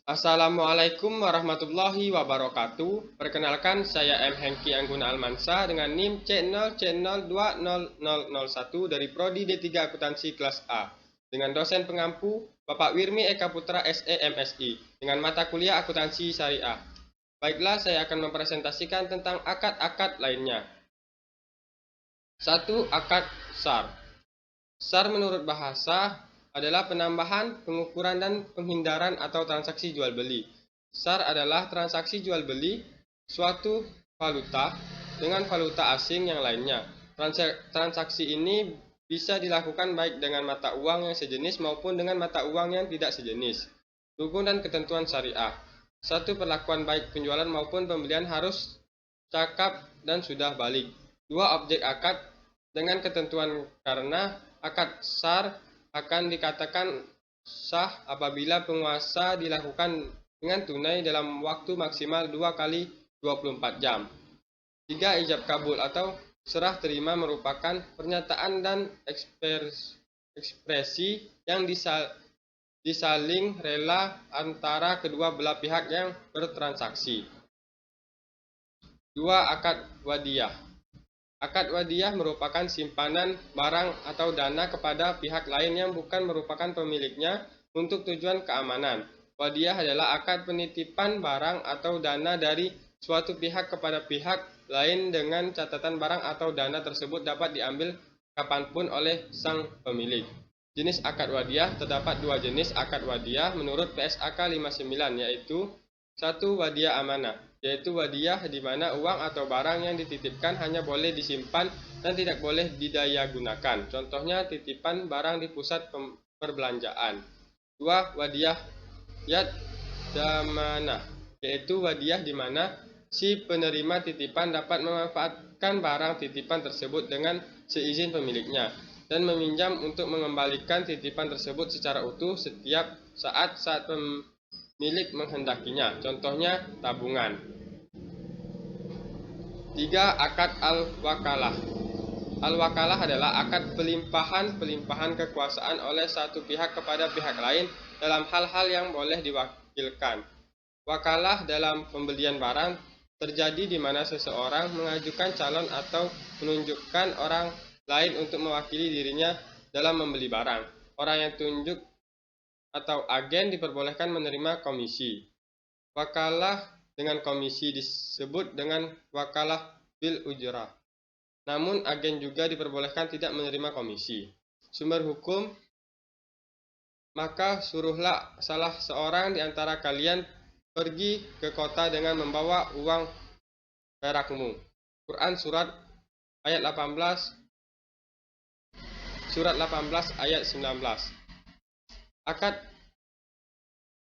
Assalamualaikum warahmatullahi wabarakatuh. Perkenalkan, saya M. Hengki Angguna Almansa dengan NIM C0C020001 dari Prodi D3 Akuntansi kelas A. Dengan dosen pengampu Bapak Wirmi Eka Putra SE MSI dengan mata kuliah Akuntansi Syariah. Baiklah, saya akan mempresentasikan tentang akad-akad lainnya. 1. Akad SAR. SAR menurut bahasa adalah penambahan, pengukuran, dan penghindaran atau transaksi jual beli. SAR adalah transaksi jual beli suatu valuta dengan valuta asing yang lainnya. Transaksi ini bisa dilakukan baik dengan mata uang yang sejenis maupun dengan mata uang yang tidak sejenis. Rukun dan ketentuan syariah. 1. Perlakuan baik penjualan maupun pembelian harus cakap dan sudah balik. 2. Objek akad dengan ketentuan karena akad SAR akan dikatakan sah apabila penguasa dilakukan dengan tunai dalam waktu maksimal 2 kali 24 jam. 3. Ijab kabul atau serah terima merupakan pernyataan dan ekspresi yang disaling rela antara kedua belah pihak yang bertransaksi. 2. Akad wadiyah. Akad wadiyah merupakan simpanan barang atau dana kepada pihak lain yang bukan merupakan pemiliknya untuk tujuan keamanan. Wadiyah adalah akad penitipan barang atau dana dari suatu pihak kepada pihak lain dengan catatan barang atau dana tersebut dapat diambil kapanpun oleh sang pemilik. Jenis akad wadiyah. Terdapat dua jenis akad wadiyah menurut PSAK 59, yaitu 1. Wadiyah amanah, yaitu wadiyah di mana uang atau barang yang dititipkan hanya boleh disimpan dan tidak boleh didayagunakan. Contohnya titipan barang di pusat perbelanjaan. 2. Wadiyah yad damanah, yaitu wadiyah di mana si penerima titipan dapat memanfaatkan barang titipan tersebut dengan seizin pemiliknya dan meminjam untuk mengembalikan titipan tersebut secara utuh setiap saat pemilik menghendakinya. Contohnya tabungan. 3. Akad al-wakalah. Al-wakalah adalah akad pelimpahan kekuasaan oleh satu pihak kepada pihak lain dalam hal-hal yang boleh diwakilkan. Wakalah dalam pembelian barang terjadi di mana seseorang mengajukan calon atau menunjukkan orang lain untuk mewakili dirinya dalam membeli barang. Orang yang tunjuk atau agen diperbolehkan menerima komisi. Wakalah dengan komisi disebut dengan wakalah bil ujrah. Namun agen juga diperbolehkan tidak menerima komisi. Sumber hukum. Maka suruhlah salah seorang di antara kalian pergi ke kota dengan membawa uang perakmu. Quran surat 18 ayat 19. Akad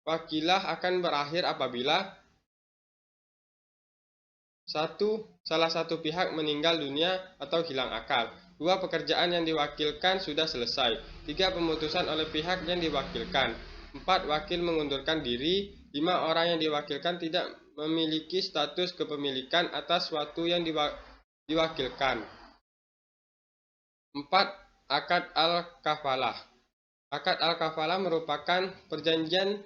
wakilah akan berakhir apabila 1. Salah satu pihak meninggal dunia atau hilang akal. 2. Pekerjaan yang diwakilkan sudah selesai. 3. Pemutusan oleh pihak yang diwakilkan. 4. Wakil mengundurkan diri. 5. Orang yang diwakilkan tidak memiliki status kepemilikan atas suatu yang diwakilkan. 4. Akad al-kafalah. Akad al-kafalah merupakan perjanjian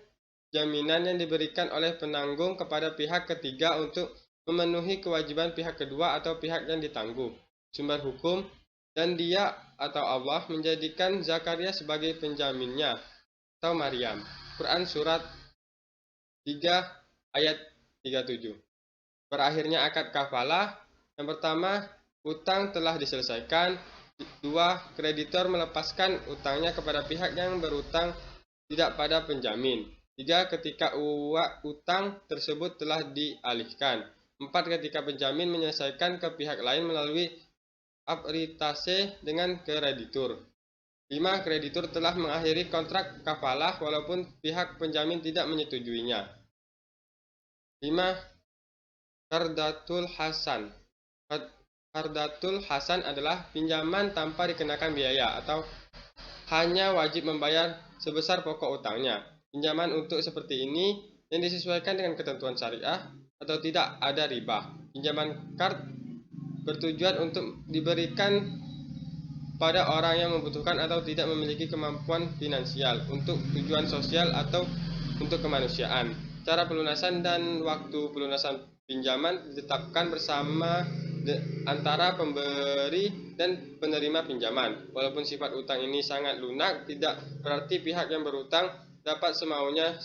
jaminan yang diberikan oleh penanggung kepada pihak ketiga untuk memenuhi kewajiban pihak kedua atau pihak yang ditangguh. Sumber hukum. Dan dia atau Allah menjadikan Zakaria sebagai penjaminnya atau Maryam. Quran surat 3 ayat 37. Berakhirnya akad kafalah. Yang pertama, utang telah diselesaikan. 2. Kreditor melepaskan utangnya kepada pihak yang berutang tidak pada penjamin. 3. Ketika utang tersebut telah dialihkan. 4. Ketika penjamin menyelesaikan ke pihak lain melalui arbitrase dengan kreditur. 5. Kreditur telah mengakhiri kontrak kafalah walaupun pihak penjamin tidak menyetujuinya. 5. Qardatul hasan. Qardatul hasan adalah pinjaman tanpa dikenakan biaya atau hanya wajib membayar sebesar pokok utangnya. Pinjaman untuk seperti ini yang disesuaikan dengan ketentuan syariah atau tidak ada riba. Pinjaman kard bertujuan untuk diberikan pada orang yang membutuhkan atau tidak memiliki kemampuan finansial untuk tujuan sosial atau untuk kemanusiaan. Cara pelunasan dan waktu pelunasan pinjaman ditetapkan bersama antara pemberi dan penerima pinjaman. Walaupun sifat utang ini sangat lunak, tidak berarti pihak yang berutang dapat semaunya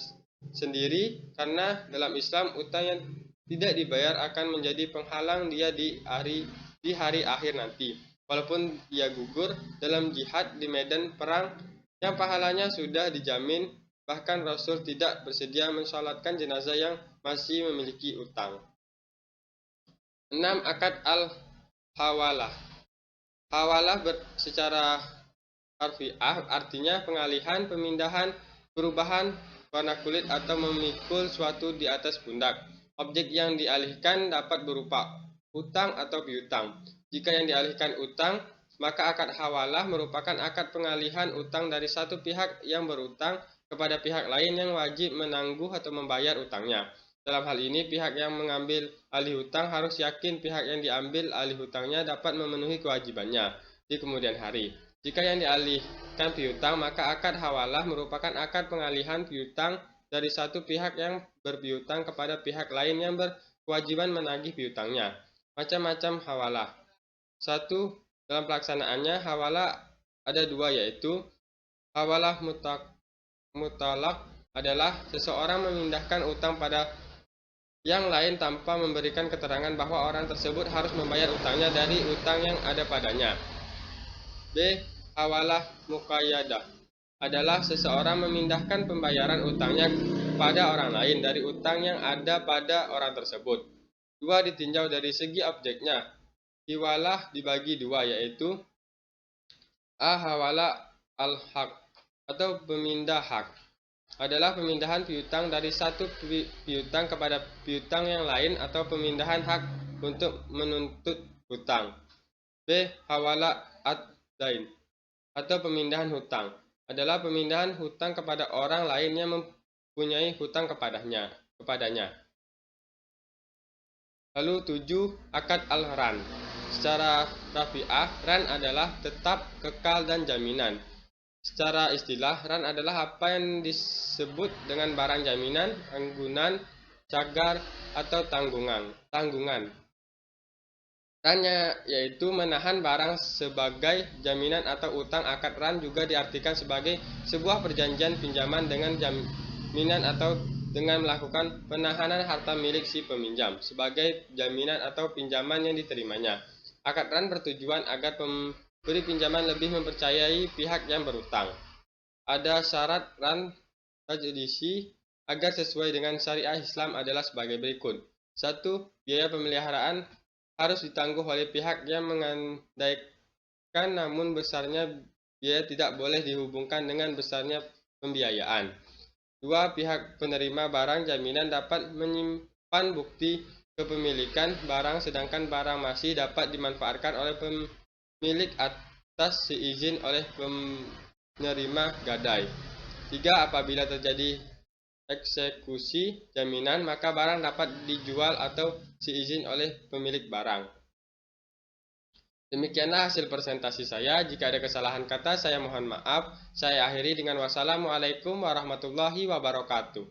sendiri, karena dalam Islam utang yang tidak dibayar akan menjadi penghalang dia di hari akhir nanti. Walaupun ia gugur dalam jihad di medan perang yang pahalanya sudah dijamin, bahkan Rasul tidak bersedia mensolatkan jenazah yang masih memiliki utang. 6. Akad al-hawalah. Hawalah secara harfiah artinya pengalihan, pemindahan, perubahan warna kulit atau memikul suatu di atas pundak. Objek yang dialihkan dapat berupa utang atau piutang. Jika yang dialihkan utang, maka akad hawalah merupakan akad pengalihan utang dari satu pihak yang berutang kepada pihak lain yang wajib menangguh atau membayar utangnya. Dalam hal ini, pihak yang mengambil alih hutang harus yakin pihak yang diambil alih hutangnya dapat memenuhi kewajibannya di kemudian hari. Jika yang dialihkan piutang, maka akad hawalah merupakan akad pengalihan piutang dari satu pihak yang berpiutang kepada pihak lain yang berkewajiban menagih piutangnya. Macam-macam hawalah. 1. Dalam pelaksanaannya, hawalah ada 2, yaitu hawalah mutalak adalah seseorang memindahkan utang pada yang lain tanpa memberikan keterangan bahwa orang tersebut harus membayar utangnya dari utang yang ada padanya. B. Hawalah muqayyadah adalah seseorang memindahkan pembayaran utangnya pada orang lain dari utang yang ada pada orang tersebut. 2. Ditinjau dari segi objeknya. Hiwalah dibagi 2, yaitu A. Hawalah al-haq atau pemindah hak adalah pemindahan piutang dari satu piutang kepada piutang yang lain atau pemindahan hak untuk menuntut hutang. B. Hawalah ad-dain atau pemindahan hutang adalah pemindahan hutang kepada orang lain yang mempunyai hutang kepadanya. Lalu 7. Akad al-ran. Secara rafi'ah, ran adalah tetap, kekal, dan jaminan. Secara istilah, ran adalah apa yang disebut dengan barang jaminan, anggunan, cagar, atau tanggungan. Rannya yaitu menahan barang sebagai jaminan atau utang. Akad ran juga diartikan sebagai sebuah perjanjian pinjaman dengan jaminan atau dengan melakukan penahanan harta milik si peminjam sebagai jaminan atau pinjaman yang diterimanya. Akad ran bertujuan agar pemberi pinjaman lebih mempercayai pihak yang berutang. Ada syarat ran tajdisi agar sesuai dengan syariah Islam adalah sebagai berikut. 1. Biaya pemeliharaan harus ditangguh oleh pihak yang mengandaikan, namun besarnya biaya tidak boleh dihubungkan dengan besarnya pembiayaan. 2. Pihak penerima barang jaminan dapat menyimpan bukti kepemilikan barang sedangkan barang masih dapat dimanfaatkan oleh pemilik atas seizin oleh penerima gadai. 3. Apabila terjadi eksekusi jaminan, maka barang dapat dijual atau seizin oleh pemilik barang. Demikianlah hasil presentasi saya. Jika ada kesalahan kata, saya mohon maaf. Saya akhiri dengan wassalamualaikum warahmatullahi wabarakatuh.